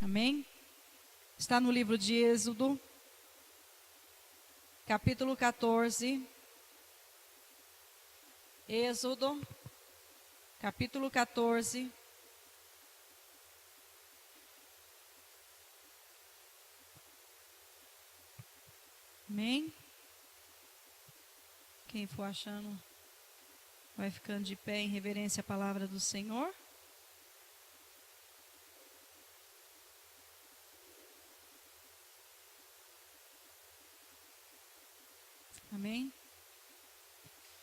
Amém? Está no livro de Êxodo, capítulo 14. Êxodo, capítulo 14. Amém? Quem for achando, vai ficando de pé em reverência à palavra do Senhor. Amém?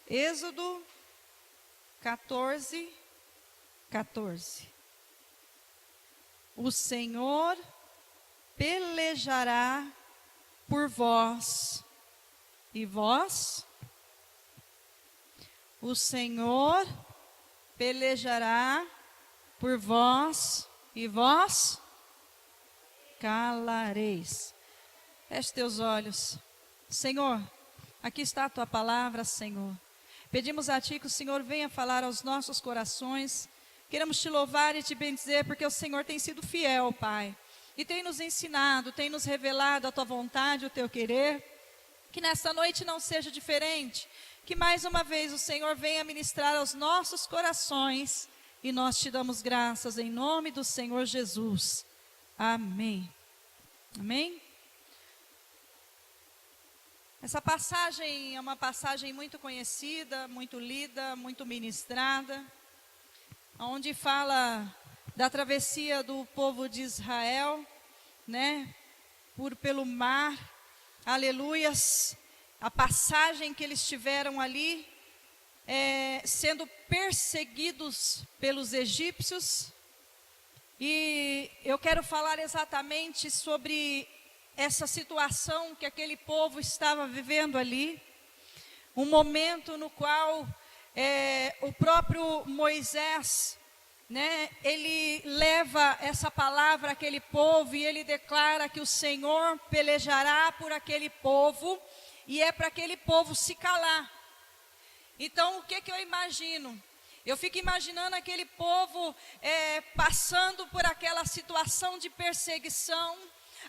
Êxodo 14, 14. O Senhor pelejará por vós, e vós? O Senhor pelejará por vós, e vós calareis. Feche teus olhos. Senhor, aqui está a tua palavra, Senhor. Pedimos a ti que o Senhor venha falar aos nossos corações. Queremos te louvar e te bendizer, porque o Senhor tem sido fiel, Pai. E tem nos ensinado, tem nos revelado a tua vontade, o teu querer. Que nesta noite não seja diferente. Que mais uma vez o Senhor venha ministrar aos nossos corações. E nós te damos graças em nome do Senhor Jesus. Amém. Amém? Essa passagem é uma passagem muito conhecida, muito lida, muito ministrada, onde fala da travessia do povo de Israel, né, pelo mar, aleluias, a passagem que eles tiveram ali, sendo perseguidos pelos egípcios, e eu quero falar exatamente sobre essa situação que aquele povo estava vivendo ali, um momento no qual o próprio Moisés, né, ele leva essa palavra àquele povo e ele declara que o Senhor pelejará por aquele povo e é para aquele povo se calar. Então, o que eu imagino? Eu fico imaginando aquele povo passando por aquela situação de perseguição,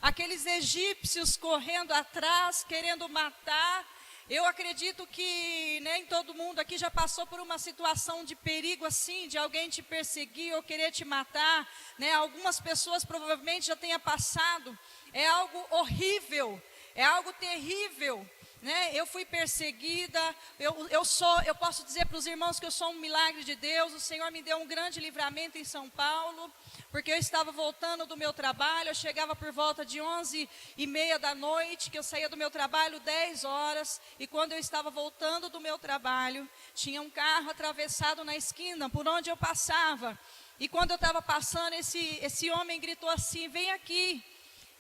aqueles egípcios correndo atrás, querendo matar. Eu acredito que nem todo mundo aqui já passou por uma situação de perigo assim, de alguém te perseguir ou querer te matar, né? Algumas pessoas provavelmente já tenham passado. É algo horrível, é algo terrível, né? Eu fui perseguida, eu posso dizer para os irmãos que eu sou um milagre de Deus. O Senhor me deu um grande livramento em São Paulo, porque eu estava voltando do meu trabalho. Eu chegava por volta de 11h30 da noite, que eu saía do meu trabalho 10 horas, e quando eu estava voltando do meu trabalho, tinha um carro atravessado na esquina, por onde eu passava, e quando eu estava passando, esse homem gritou assim: vem aqui.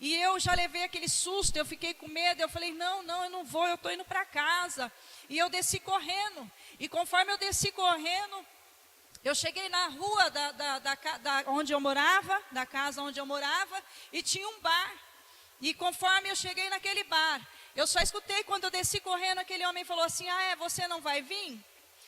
E eu já levei aquele susto, eu fiquei com medo, eu falei, não, eu não vou, eu estou indo para casa. E eu desci correndo, e conforme eu desci correndo, eu cheguei na rua onde eu morava, da casa onde eu morava, e tinha um bar. E conforme eu cheguei naquele bar, eu só escutei quando eu desci correndo, aquele homem falou assim: você não vai vir?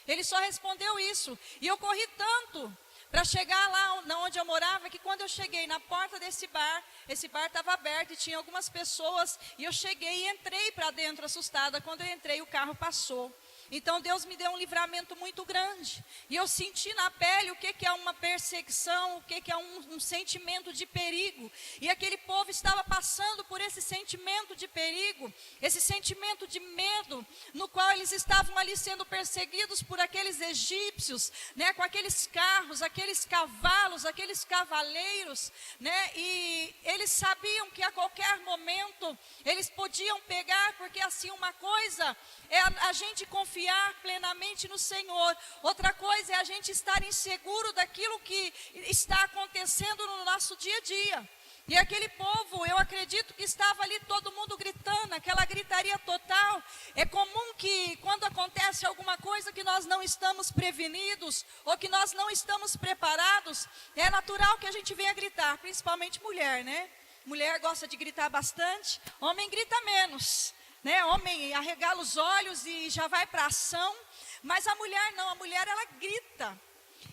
Ele só respondeu isso, e eu corri tanto para chegar lá onde eu morava, que quando eu cheguei na porta desse bar, esse bar estava aberto e tinha algumas pessoas, e eu cheguei e entrei para dentro assustada. Quando eu entrei, o carro passou. Então Deus me deu um livramento muito grande, e eu senti na pele o que é uma perseguição, o que é um sentimento de perigo, e aquele povo estava passando por esse sentimento de perigo, esse sentimento de medo, no qual eles estavam ali sendo perseguidos por aqueles egípcios, né, com aqueles carros, aqueles cavalos, aqueles cavaleiros, né, e eles sabiam que a qualquer momento eles podiam pegar, porque assim, uma coisa é a gente confiar plenamente no Senhor, outra coisa é a gente estar inseguro daquilo que está acontecendo no nosso dia a dia. E aquele povo, eu acredito que estava ali todo mundo gritando, aquela gritaria total. É comum que quando acontece alguma coisa que nós não estamos prevenidos, ou que nós não estamos preparados, é natural que a gente venha gritar, principalmente mulher, né? Mulher gosta de gritar bastante, homem grita menos, né? Homem arregala os olhos e já vai para a ação, mas a mulher não, a mulher ela grita.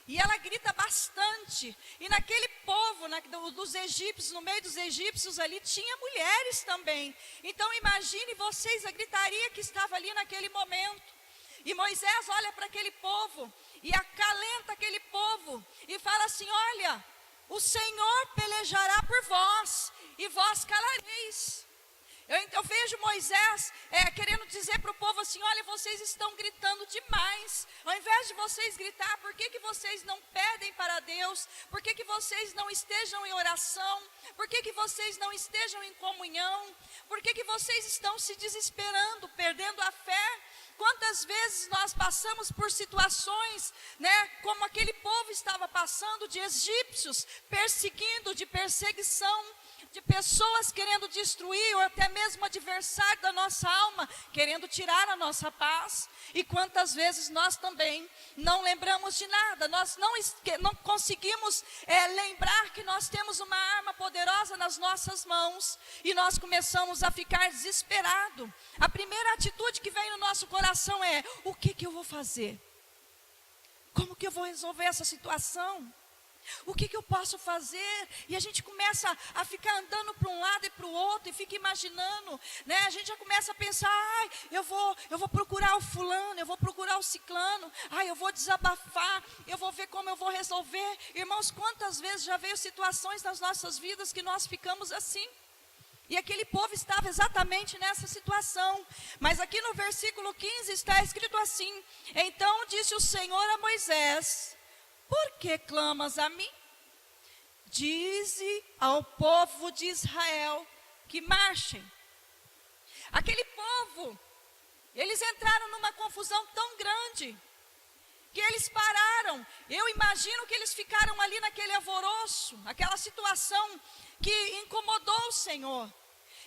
E ela grita bastante. E naquele povo, dos egípcios, no meio dos egípcios ali, tinha mulheres também. Então imagine vocês a gritaria que estava ali naquele momento. E Moisés olha para aquele povo e acalenta aquele povo e fala assim: olha, o Senhor pelejará por vós e vós calareis. Eu vejo Moisés querendo dizer para o povo assim: olha, vocês estão gritando demais. Ao invés de vocês gritar, por que vocês não pedem para Deus? Por que vocês não estejam em oração? Por que vocês não estejam em comunhão? Por que vocês estão se desesperando, perdendo a fé? Quantas vezes nós passamos por situações, como aquele povo estava passando, de egípcios perseguindo, de perseguição, de pessoas querendo destruir, ou até mesmo adversário da nossa alma, querendo tirar a nossa paz. E quantas vezes nós também não lembramos de nada, nós não conseguimos lembrar que nós temos uma arma poderosa nas nossas mãos, e nós começamos a ficar desesperados. A primeira atitude que vem no nosso coração é: o que eu vou fazer? Como que eu vou resolver essa situação? O que eu posso fazer? E a gente começa a ficar andando para um lado e para o outro, e fica imaginando, a gente já começa a pensar: eu vou procurar o fulano, eu vou procurar o ciclano, eu vou desabafar, eu vou ver como eu vou resolver. Irmãos, quantas vezes já veio situações nas nossas vidas que nós ficamos assim? E aquele povo estava exatamente nessa situação. Mas aqui no versículo 15 está escrito assim: então disse o Senhor a Moisés: por que clamas a mim? Dize ao povo de Israel que marchem. Aquele povo, eles entraram numa confusão tão grande que eles pararam. Eu imagino que eles ficaram ali naquele alvoroço, aquela situação que incomodou o Senhor.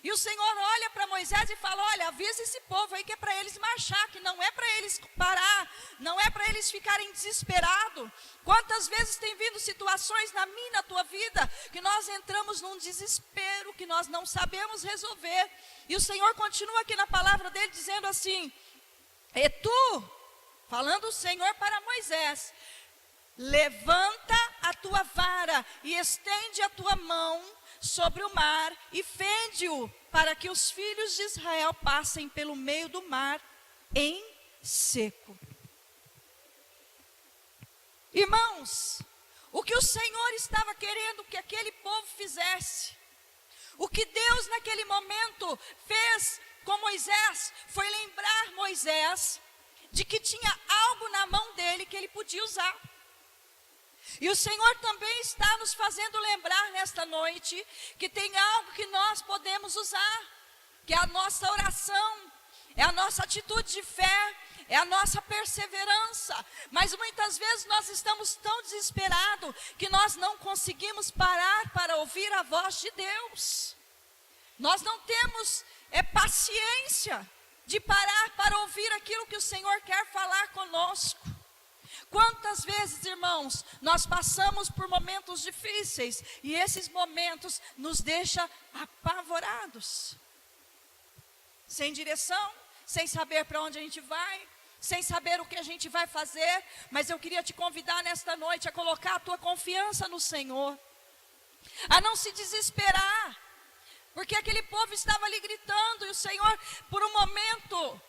E o Senhor olha para Moisés e fala: olha, avisa esse povo aí que é para eles marchar, que não é para eles parar, não é para eles ficarem desesperados. Quantas vezes tem vindo situações na minha e na tua vida que nós entramos num desespero que nós não sabemos resolver. E o Senhor continua aqui na palavra dele dizendo assim: e tu, falando o Senhor para Moisés, levanta a tua vara e estende a tua mão sobre o mar e fende-o, para que os filhos de Israel passem pelo meio do mar em seco. Irmãos, o que o Senhor estava querendo que aquele povo fizesse, o que Deus naquele momento fez com Moisés, foi lembrar Moisés de que tinha algo na mão dele que ele podia usar. E o Senhor também está nos fazendo lembrar nesta noite que tem algo que nós podemos usar, que é a nossa oração, é a nossa atitude de fé, é a nossa perseverança. Mas muitas vezes nós estamos tão desesperados que nós não conseguimos parar para ouvir a voz de Deus. Nós não temos paciência de parar para ouvir aquilo que o Senhor quer falar conosco. Quantas vezes, irmãos, nós passamos por momentos difíceis e esses momentos nos deixam apavorados, sem direção, sem saber para onde a gente vai, sem saber o que a gente vai fazer. Mas eu queria te convidar nesta noite a colocar a tua confiança no Senhor, a não se desesperar, porque aquele povo estava ali gritando e o Senhor, por um momento,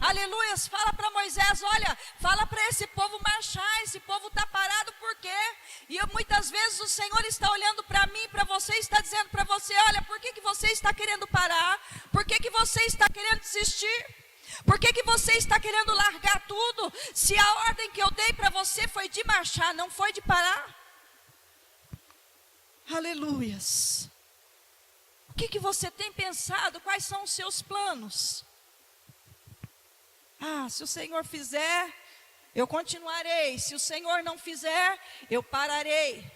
aleluias, fala para Moisés: olha, fala para esse povo marchar, esse povo está parado por quê? E muitas vezes o Senhor está olhando para mim, para você, está dizendo para você: olha, por que você está querendo parar? Por que você está querendo desistir? Por que você está querendo largar tudo? Se a ordem que eu dei para você foi de marchar, não foi de parar. Aleluias. O que você tem pensado? Quais são os seus planos? Se o Senhor fizer, eu continuarei. Se o Senhor não fizer, eu pararei.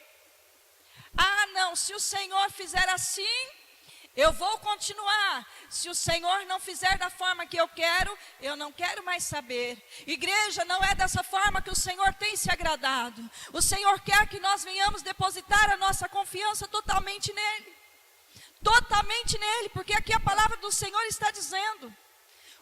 Não, se o Senhor fizer assim, eu vou continuar. Se o Senhor não fizer da forma que eu não quero mais saber. Igreja, não é dessa forma que o Senhor tem se agradado. O Senhor quer que nós venhamos depositar a nossa confiança totalmente nele. Totalmente nele, porque aqui a palavra do Senhor está dizendo.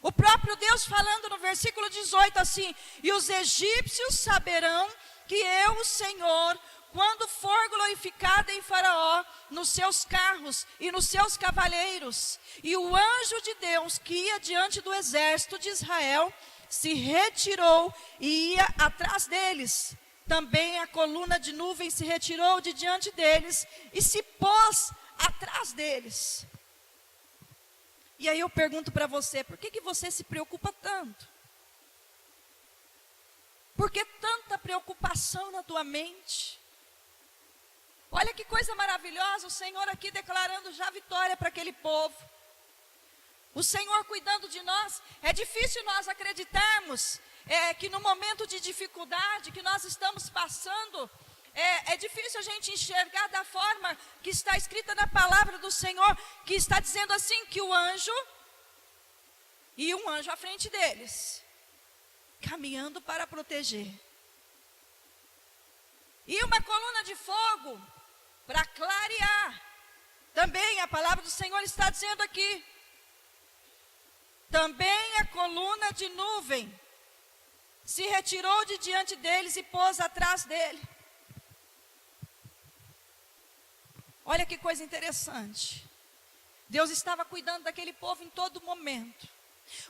O próprio Deus falando no versículo 18 assim: e os egípcios saberão que eu, o Senhor, quando for glorificado em Faraó, nos seus carros e nos seus cavaleiros, e o anjo de Deus que ia diante do exército de Israel, se retirou e ia atrás deles. Também a coluna de nuvem se retirou de diante deles e se pôs atrás deles. E aí eu pergunto para você, por que você se preocupa tanto? Por que tanta preocupação na tua mente? Olha que coisa maravilhosa, o Senhor aqui declarando já vitória para aquele povo. O Senhor cuidando de nós. É difícil nós acreditarmos que no momento de dificuldade que nós estamos passando, é difícil a gente enxergar da forma que está escrita na palavra do Senhor, que está dizendo assim, que o anjo, e um anjo à frente deles, caminhando para proteger. E uma coluna de fogo para clarear. Também a palavra do Senhor está dizendo aqui. Também a coluna de nuvem se retirou de diante deles e pôs atrás dele. Olha que coisa interessante. Deus estava cuidando daquele povo em todo momento.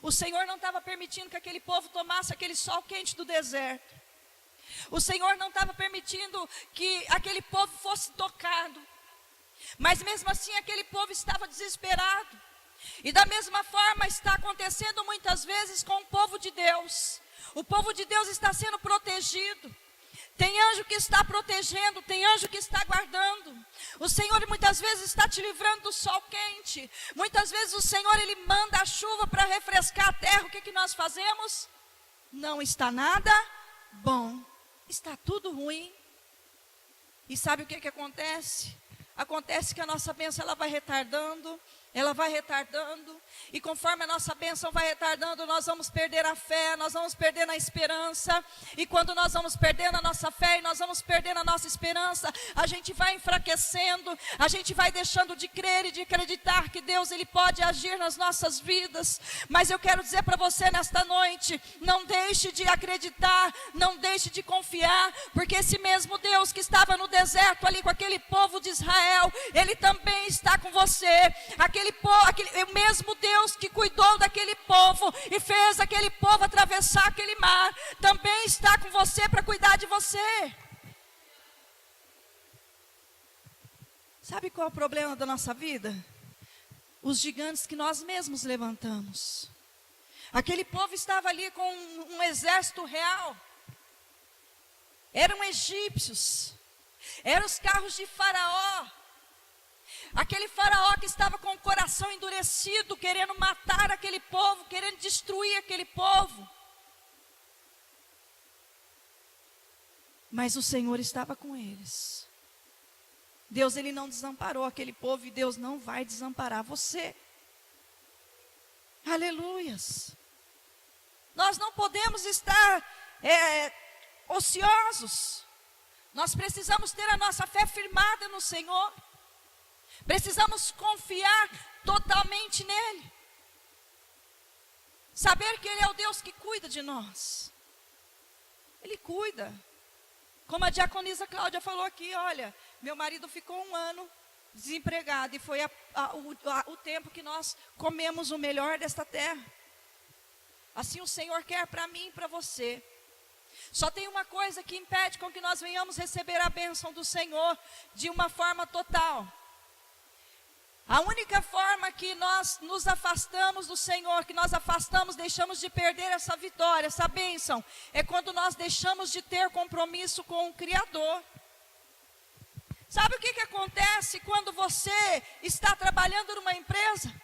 O Senhor não estava permitindo que aquele povo tomasse aquele sol quente do deserto. O Senhor não estava permitindo que aquele povo fosse tocado. Mas mesmo assim aquele povo estava desesperado. E da mesma forma está acontecendo muitas vezes com o povo de Deus. O povo de Deus está sendo protegido. Tem anjo que está protegendo, tem anjo que está guardando. O Senhor muitas vezes está te livrando do sol quente. Muitas vezes o Senhor, Ele manda a chuva para refrescar a terra. O que nós fazemos? Não está nada bom. Está tudo ruim. E sabe o que acontece? Acontece que a nossa bênção ela vai retardando. Ela vai retardando, e conforme a nossa bênção vai retardando, nós vamos perder a fé, nós vamos perder a esperança, e quando nós vamos perdendo a nossa fé, e nós vamos perdendo a nossa esperança, a gente vai enfraquecendo, a gente vai deixando de crer e de acreditar que Deus Ele pode agir nas nossas vidas. Mas eu quero dizer para você nesta noite, não deixe de acreditar, não deixe de confiar, porque esse mesmo Deus que estava no deserto ali com aquele povo de Israel, Ele também está com você. O mesmo Deus que cuidou daquele povo e fez aquele povo atravessar aquele mar, também está com você para cuidar de você. Sabe qual é o problema da nossa vida? Os gigantes que nós mesmos levantamos. Aquele povo estava ali com um exército real. Eram egípcios. Eram os carros de Faraó. Aquele faraó que estava com o coração endurecido, querendo matar aquele povo, querendo destruir aquele povo. Mas o Senhor estava com eles. Deus Ele não desamparou aquele povo e Deus não vai desamparar você. Aleluias. Nós não podemos estar ociosos. Nós precisamos ter a nossa fé firmada no Senhor. Precisamos confiar totalmente nele. Saber que Ele é o Deus que cuida de nós. Ele cuida. Como a diaconisa Cláudia falou aqui, olha, meu marido ficou 1 ano desempregado e foi o tempo que nós comemos o melhor desta terra. Assim o Senhor quer para mim e para você. Só tem uma coisa que impede com que nós venhamos receber a bênção do Senhor de uma forma total. A única forma que nós nos afastamos do Senhor, que nós afastamos, deixamos de perder essa vitória, essa bênção, é quando nós deixamos de ter compromisso com o Criador. Sabe o que acontece quando você está trabalhando numa empresa?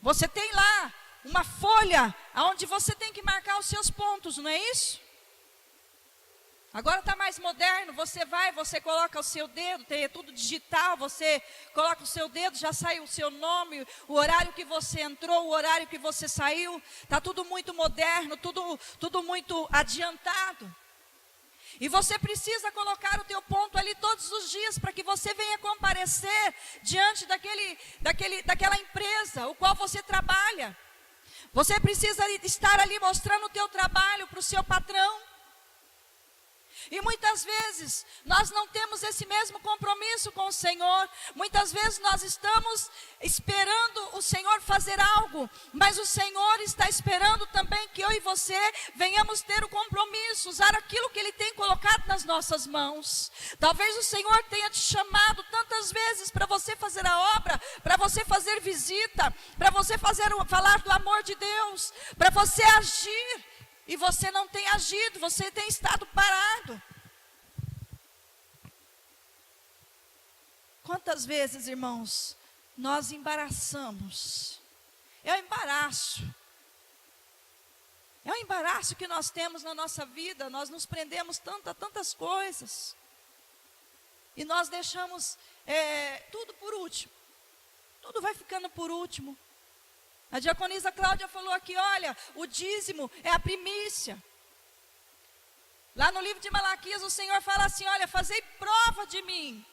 Você tem lá uma folha onde você tem que marcar os seus pontos, não é isso? Agora está mais moderno, você vai, você coloca o seu dedo, é tudo digital, você coloca o seu dedo, já sai o seu nome, o horário que você entrou, o horário que você saiu, está tudo muito moderno, tudo muito adiantado. E você precisa colocar o teu ponto ali todos os dias para que você venha comparecer diante daquela empresa, o qual você trabalha. Você precisa estar ali mostrando o teu trabalho para o seu patrão. E muitas vezes nós não temos esse mesmo compromisso com o Senhor. Muitas vezes nós estamos esperando o Senhor fazer algo, mas o Senhor está esperando também que eu e você venhamos ter o compromisso, usar aquilo que Ele tem colocado nas nossas mãos. Talvez o Senhor tenha te chamado tantas vezes para você fazer a obra, para você fazer visita, para você falar do amor de Deus, para você agir, e você não tem agido, você tem estado parado. Quantas vezes, irmãos, nós embaraçamos? É um embaraço que nós temos na nossa vida. Nós nos prendemos tantas coisas, e nós deixamos tudo por último. Tudo vai ficando por último. A diaconisa Cláudia falou aqui, olha, o dízimo é a primícia. Lá no livro de Malaquias o Senhor fala assim, olha, fazei prova de mim.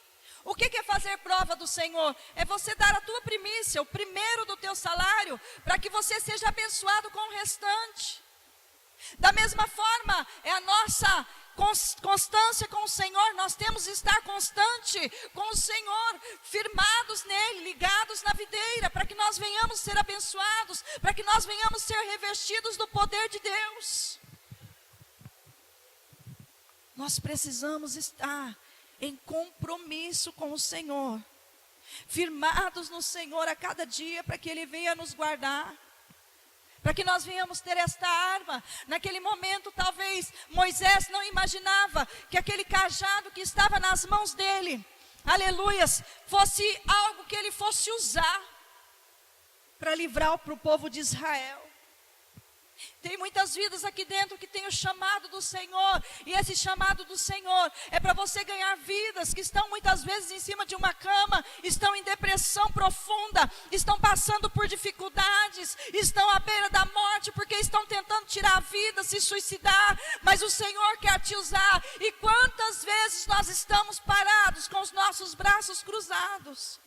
O que é fazer prova do Senhor? É você dar a tua primícia, o primeiro do teu salário, para que você seja abençoado com o restante. Da mesma forma, é a nossa constância com o Senhor. Nós temos que estar constante com o Senhor, firmados nele, ligados na videira, para que nós venhamos ser abençoados, para que nós venhamos ser revestidos do poder de Deus. Nós precisamos estar em compromisso com o Senhor, firmados no Senhor a cada dia, para que Ele venha nos guardar, para que nós venhamos ter esta arma. Naquele momento, talvez, Moisés não imaginava que aquele cajado que estava nas mãos dele, aleluias, fosse algo que ele fosse usar para livrar o povo de Israel. Tem muitas vidas aqui dentro que tem o chamado do Senhor, e esse chamado do Senhor é para você ganhar vidas que estão muitas vezes em cima de uma cama, estão em depressão profunda, estão passando por dificuldades, estão à beira da morte, porque estão tentando tirar a vida, se suicidar, mas o Senhor quer te usar. E quantas vezes nós estamos parados com os nossos braços cruzados?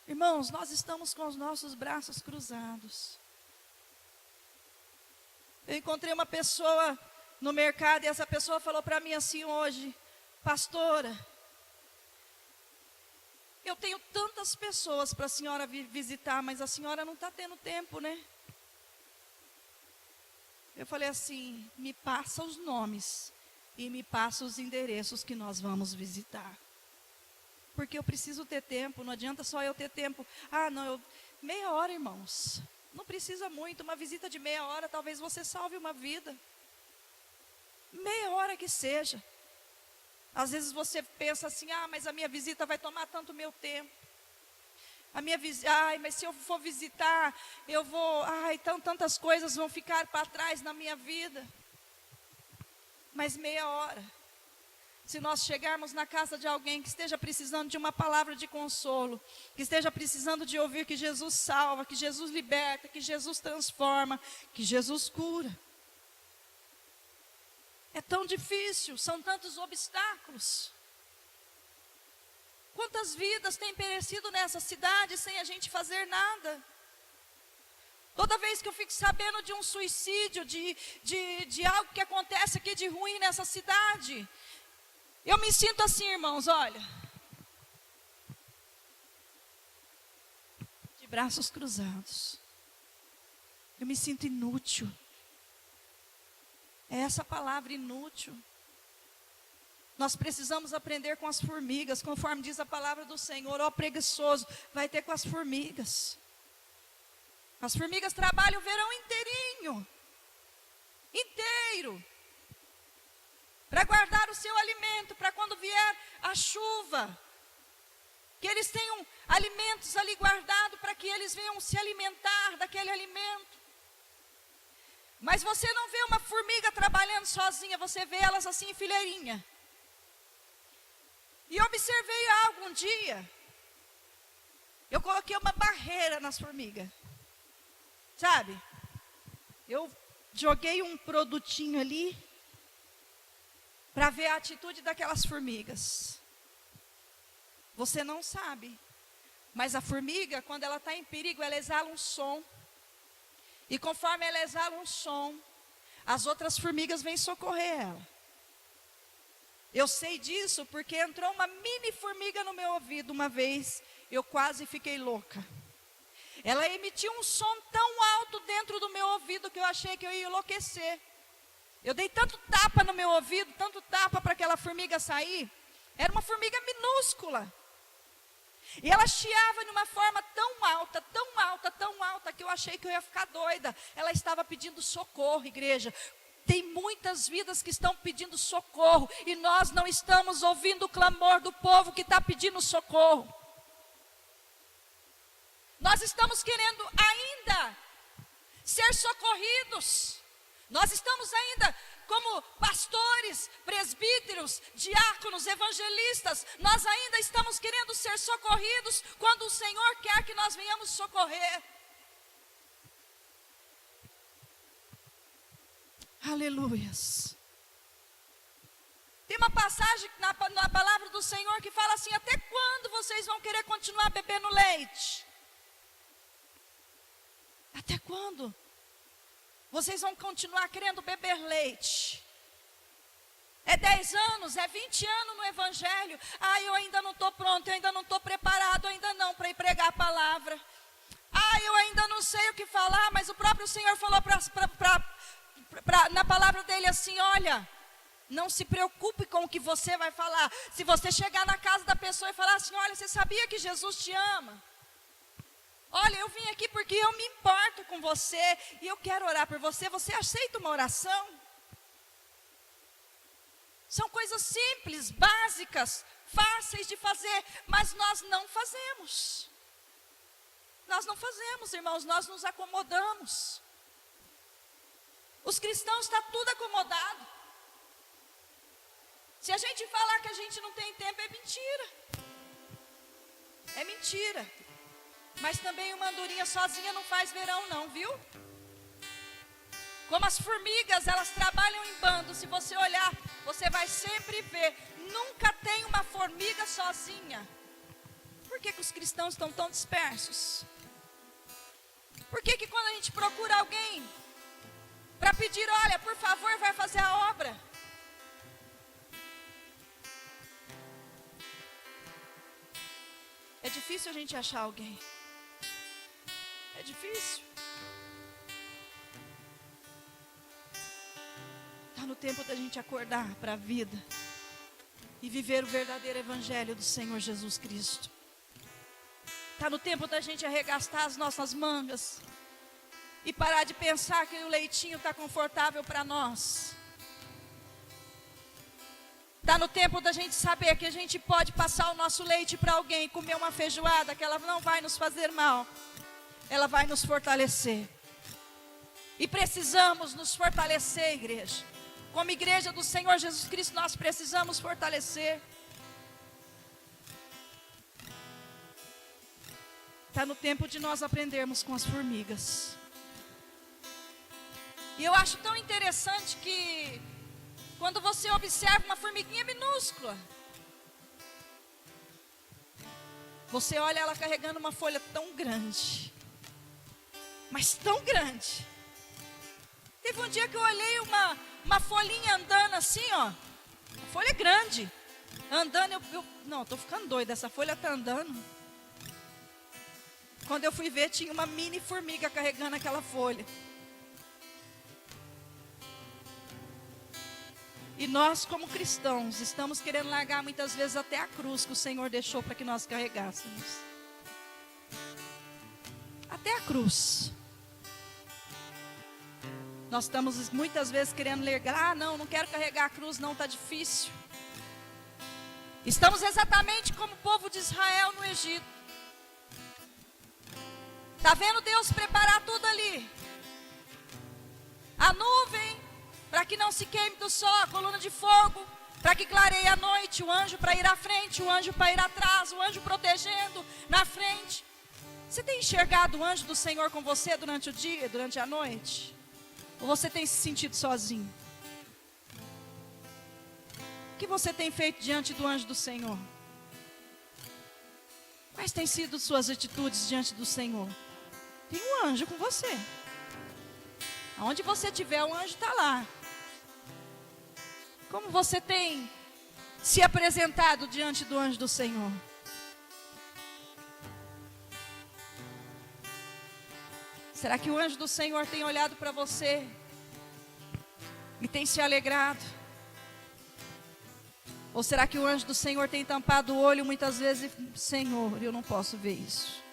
Irmãos, nós estamos com os nossos braços cruzados. Eu encontrei uma pessoa no mercado, e essa pessoa falou para mim assim hoje, pastora, eu tenho tantas pessoas para a senhora vir visitar, mas a senhora não está tendo tempo, né? Eu falei assim, me passa os nomes e me passa os endereços que nós vamos visitar. Porque eu preciso ter tempo, não adianta só eu ter tempo. Meia hora, irmãos. Não precisa muito, uma visita de meia hora, talvez você salve uma vida. Meia hora que seja. Às vezes você pensa assim, mas a minha visita vai tomar tanto meu tempo. Mas se eu for visitar, eu vou, tantas coisas vão ficar para trás na minha vida. Mas meia hora. Se nós chegarmos na casa de alguém que esteja precisando de uma palavra de consolo, que esteja precisando de ouvir que Jesus salva, que Jesus liberta, que Jesus transforma, que Jesus cura. É tão difícil, são tantos obstáculos. Quantas vidas têm perecido nessa cidade sem a gente fazer nada? Toda vez que eu fico sabendo de um suicídio, de algo que acontece aqui de ruim nessa cidade, eu me sinto assim, irmãos, olha, de braços cruzados. Eu me sinto inútil. É essa palavra, inútil. Nós precisamos aprender com as formigas, conforme diz a palavra do Senhor, ó preguiçoso, vai ter com as formigas. As formigas trabalham o verão inteirinho, inteiro, para guardar o seu alimento, para quando vier a chuva, que eles tenham alimentos ali guardados, para que eles venham se alimentar daquele alimento. Mas você não vê uma formiga trabalhando sozinha, você vê elas assim em fileirinha. E observei algo um dia, eu coloquei uma barreira nas formigas, sabe? Eu joguei um produtinho ali, para ver a atitude daquelas formigas. Você não sabe, mas a formiga, quando ela está em perigo, ela exala um som. E conforme ela exala um som, as outras formigas vêm socorrer ela. Eu sei disso porque entrou uma mini formiga no meu ouvido uma vez. Eu quase fiquei louca. Ela emitiu um som tão alto dentro do meu ouvido que eu achei que eu ia enlouquecer. Eu dei tanto tapa no meu ouvido, tanto tapa para aquela formiga sair. Era uma formiga minúscula. E ela chiava de uma forma tão alta, tão alta, tão alta, que eu achei que eu ia ficar doida. Ela estava pedindo socorro, igreja. Tem muitas vidas que estão pedindo socorro, e nós não estamos ouvindo o clamor do povo que está pedindo socorro. Nós estamos querendo ainda ser socorridos. Nós estamos ainda como pastores, presbíteros, diáconos, evangelistas, nós ainda estamos querendo ser socorridos quando o Senhor quer que nós venhamos socorrer. Aleluias. Tem uma passagem na palavra do Senhor que fala assim: até quando vocês vão querer continuar bebendo leite? Até quando? Vocês vão continuar querendo beber leite? É 10 anos, é 20 anos no evangelho. Ah, eu ainda não estou pronto, eu ainda não estou preparado, ainda não para ir pregar a palavra. Ah, eu ainda não sei o que falar, mas o próprio Senhor falou na palavra dele assim: olha, não se preocupe com o que você vai falar. Se você chegar na casa da pessoa e falar assim: olha, você sabia que Jesus te ama? Olha, eu vim aqui porque eu me importo com você e eu quero orar por você. Você aceita uma oração? São coisas simples, básicas, fáceis de fazer, mas nós não fazemos. Nós não fazemos, irmãos, nós nos acomodamos. Os cristãos estão tudo acomodado. Se a gente falar que a gente não tem tempo, é mentira. É mentira. Mas também uma andorinha sozinha não faz verão não, viu? Como as formigas, elas trabalham em bando. Se você olhar, você vai sempre ver. Nunca tem uma formiga sozinha. Por que os cristãos estão tão dispersos? Por que quando a gente procura alguém para pedir: olha, por favor, vai fazer a obra, é difícil a gente achar alguém. É difícil. Está no tempo da gente acordar para a vida e viver o verdadeiro evangelho do Senhor Jesus Cristo. Está no tempo da gente arregastar as nossas mangas e parar de pensar que o leitinho está confortável para nós. Está no tempo da gente saber que a gente pode passar o nosso leite para alguém e comer uma feijoada, que ela não vai nos fazer mal, ela vai nos fortalecer. E precisamos nos fortalecer, igreja. Como igreja do Senhor Jesus Cristo, nós precisamos fortalecer. Está no tempo de nós aprendermos com as formigas. E eu acho tão interessante que quando você observa uma formiguinha minúscula, você olha ela carregando uma folha tão grande, mas tão grande. Teve um dia que eu olhei uma folhinha andando assim, ó. A folha é grande. Andando, não, estou ficando doida, essa folha está andando. Quando eu fui ver, tinha uma mini formiga carregando aquela folha. E nós, como cristãos, estamos querendo largar muitas vezes até a cruz que o Senhor deixou para que nós carregássemos. Até a cruz. Nós estamos muitas vezes querendo largar: não quero carregar a cruz, não, está difícil. Estamos exatamente como o povo de Israel no Egito. Está vendo Deus preparar tudo ali? A nuvem, para que não se queime do sol, a coluna de fogo, para que clareie a noite, o anjo para ir à frente, o anjo para ir atrás, o anjo protegendo na frente. Você tem enxergado o anjo do Senhor com você durante o dia, durante a noite? Ou você tem se sentido sozinho? O que você tem feito diante do anjo do Senhor? Quais têm sido suas atitudes diante do Senhor? Tem um anjo com você. Onde você estiver, o anjo está lá. Como você tem se apresentado diante do anjo do Senhor? Será que o anjo do Senhor tem olhado para você e tem se alegrado? Ou será que o anjo do Senhor tem tampado o olho muitas vezes e, Senhor, eu não posso ver isso?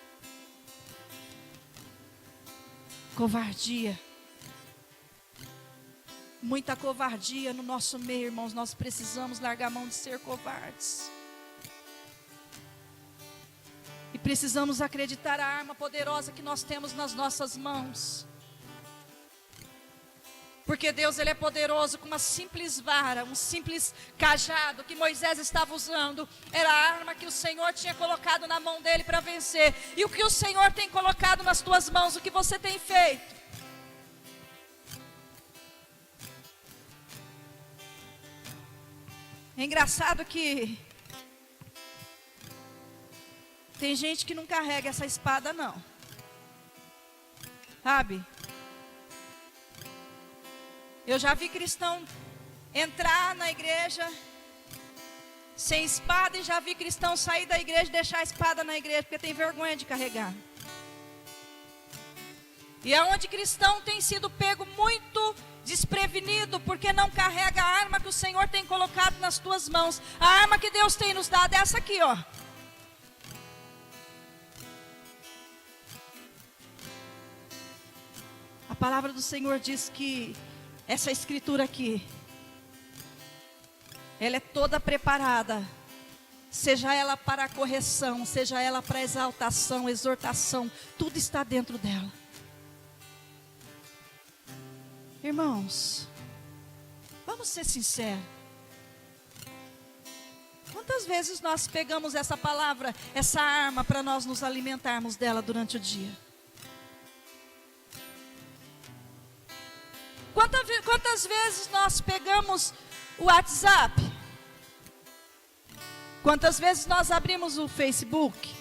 Covardia. Muita covardia no nosso meio, irmãos. Nós precisamos largar a mão de ser covardes. E precisamos acreditar a arma poderosa que nós temos nas nossas mãos. Porque Deus, Ele é poderoso. Com uma simples vara, um simples cajado que Moisés estava usando, era a arma que o Senhor tinha colocado na mão dele para vencer. E o que o Senhor tem colocado nas tuas mãos, o que você tem feito? É engraçado que tem gente que não carrega essa espada, não. Sabe? Eu já vi cristão entrar na igreja sem espada, e já vi cristão sair da igreja e deixar a espada na igreja, porque tem vergonha de carregar. E é onde cristão tem sido pego muito desprevenido, porque não carrega a arma que o Senhor tem colocado nas tuas mãos. A arma que Deus tem nos dado é essa aqui, ó. A palavra do Senhor diz que essa escritura aqui, ela é toda preparada, seja ela para a correção, seja ela para exaltação, exortação, tudo está dentro dela. Irmãos, vamos ser sinceros. Quantas vezes nós pegamos essa palavra, essa arma, para nós nos alimentarmos dela durante o dia? Quantas vezes nós pegamos o WhatsApp? Quantas vezes nós abrimos o Facebook?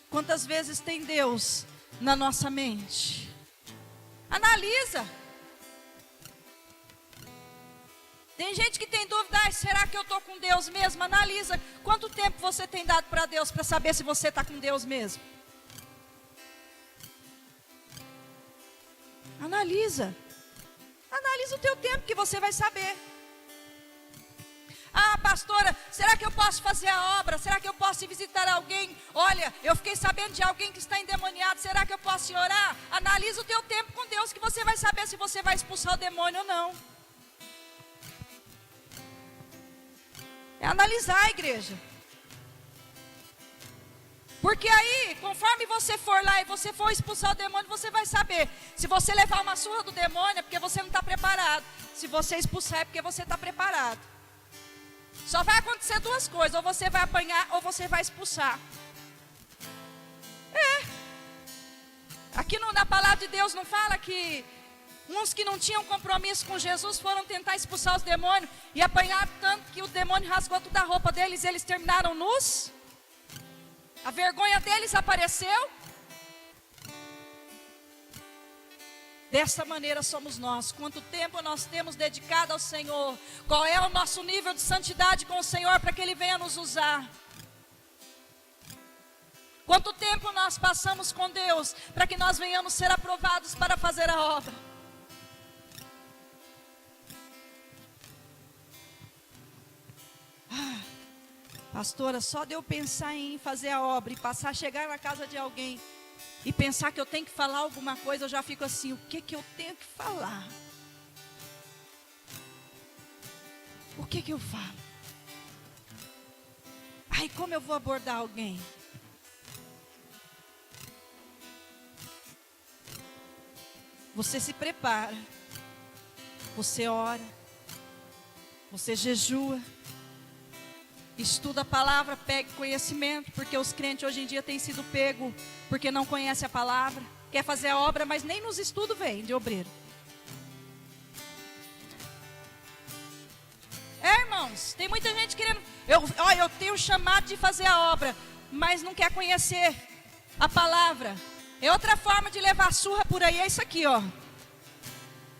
Quantas vezes tem Deus na nossa mente? Analisa. Tem gente que tem dúvida, será que eu estou com Deus mesmo? Analisa, quanto tempo você tem dado para Deus para saber se você está com Deus mesmo? Analisa. Analisa o teu tempo que você vai saber. Ah, pastora, será que eu posso fazer a obra? Será que eu posso ir visitar alguém? Olha, eu fiquei sabendo de alguém que está endemoniado. Será que eu posso ir orar? Analisa o teu tempo com Deus, que você vai saber se você vai expulsar o demônio ou não. É analisar, igreja. Porque aí, conforme você for lá e você for expulsar o demônio, você vai saber. Se você levar uma surra do demônio, é porque você não está preparado. Se você expulsar, é porque você está preparado. Só vai acontecer duas coisas: ou você vai apanhar, ou você vai expulsar. Aqui na palavra de Deus não fala que uns que não tinham compromisso com Jesus foram tentar expulsar os demônios e apanharam tanto que o demônio rasgou toda a roupa deles e eles terminaram nus? A vergonha deles apareceu. Dessa maneira somos nós. Quanto tempo nós temos dedicado ao Senhor? Qual é o nosso nível de santidade com o Senhor para que Ele venha nos usar? Quanto tempo nós passamos com Deus para que nós venhamos ser aprovados para fazer a obra? Pastora, só de eu pensar em fazer a obra e passar, chegar na casa de alguém e pensar que eu tenho que falar alguma coisa, eu já fico assim: o que eu tenho que falar? O que eu falo? Ai, como eu vou abordar alguém? Você se prepara, você ora, você jejua, estuda a palavra, pegue conhecimento, porque os crentes hoje em dia têm sido pego porque não conhecem a palavra, quer fazer a obra, mas nem nos estudos vem de obreiro. Irmãos, tem muita gente querendo, eu tenho chamado de fazer a obra, mas não quer conhecer a palavra, E outra forma de levar surra por aí é isso aqui, ó.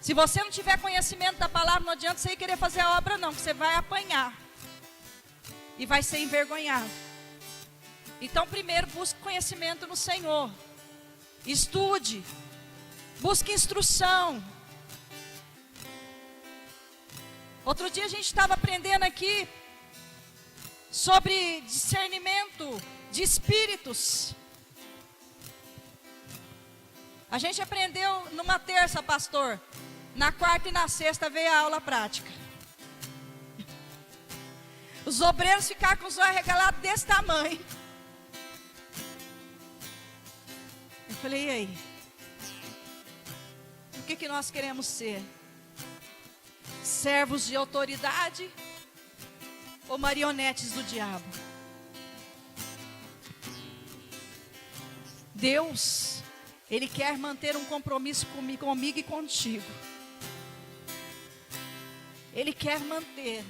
Se você não tiver conhecimento da palavra, não adianta você ir querer fazer a obra não, que você vai apanhar. E vai ser envergonhado. Então primeiro busque conhecimento no Senhor. Estude. Busque instrução. Outro dia a gente estava aprendendo aqui sobre discernimento de espíritos. A gente aprendeu numa terça, pastor. Na quarta e na sexta veio a aula prática. Os obreiros ficaram com os olhos arregalados desse tamanho. Eu falei, e aí? O que nós queremos ser? Servos de autoridade ou marionetes do diabo? Deus, Ele quer manter um compromisso comigo e contigo. Ele quer manter.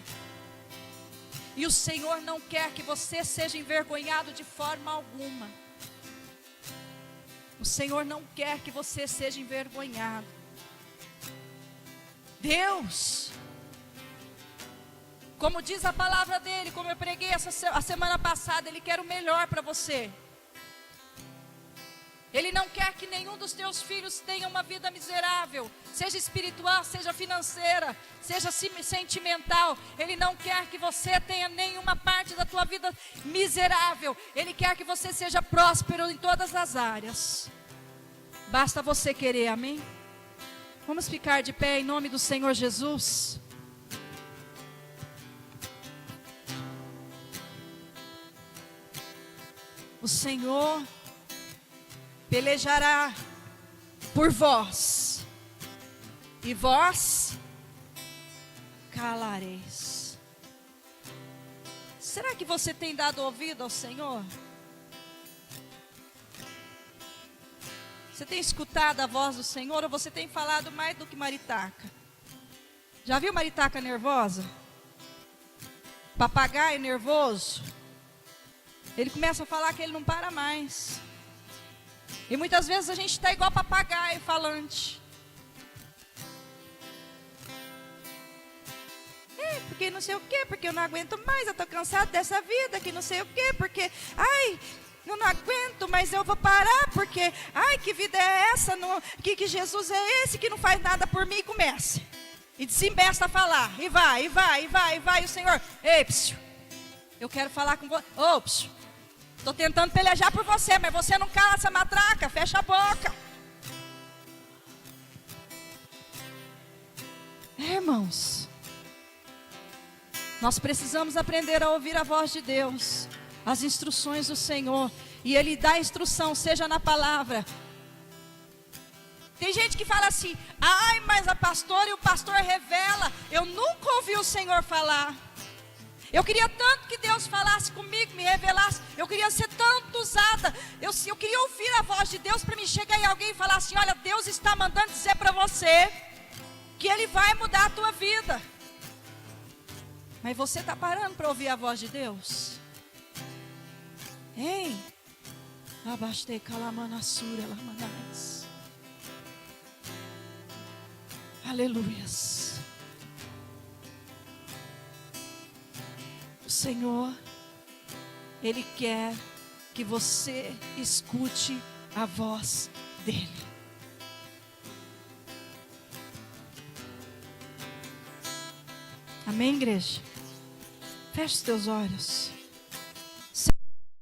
E o Senhor não quer que você seja envergonhado de forma alguma. O Senhor não quer que você seja envergonhado. Deus, como diz a palavra dele, como eu preguei a semana passada, Ele quer o melhor para você. Ele não quer que nenhum dos teus filhos tenha uma vida miserável, seja espiritual, seja financeira, seja sentimental. Ele não quer que você tenha nenhuma parte da tua vida miserável. Ele quer que você seja próspero em todas as áreas. Basta você querer, amém? Vamos ficar de pé em nome do Senhor Jesus. O Senhor pelejará por vós, e vós calareis. Será que você tem dado ouvido ao Senhor? Você tem escutado a voz do Senhor, ou você tem falado mais do que maritaca? Já viu maritaca nervosa? Papagaio nervoso? Ele começa a falar que ele não para mais. E muitas vezes a gente está igual papagaio falante. Porque não sei o quê, porque eu não aguento mais, eu estou cansado dessa vida, que não sei o quê, porque, ai, eu não aguento, mas eu vou parar, porque, ai, que vida é essa, que Jesus é esse, que não faz nada por mim, e comece. E desembesta a falar, e vai, e o Senhor, ei, psiu, eu quero falar com você, ô, psiu. Estou tentando pelejar por você, mas você não cala essa matraca, fecha a boca. Irmãos, nós precisamos aprender a ouvir a voz de Deus, as instruções do Senhor. E Ele dá instrução, seja na palavra. Tem gente que fala assim, ai, mas a pastora e o pastor revela. Eu nunca ouvi o Senhor falar. Eu queria tanto que Deus falasse comigo, me revelasse. Eu queria ser tanto usada. Eu queria ouvir a voz de Deus para me chegar em alguém e falar assim, olha, Deus está mandando dizer para você que Ele vai mudar a tua vida. Mas você está parando para ouvir a voz de Deus? Ei, abastei calamanassura lamanais. Aleluias. O Senhor, Ele quer que você escute a voz dEle. Amém, igreja? Feche os teus olhos.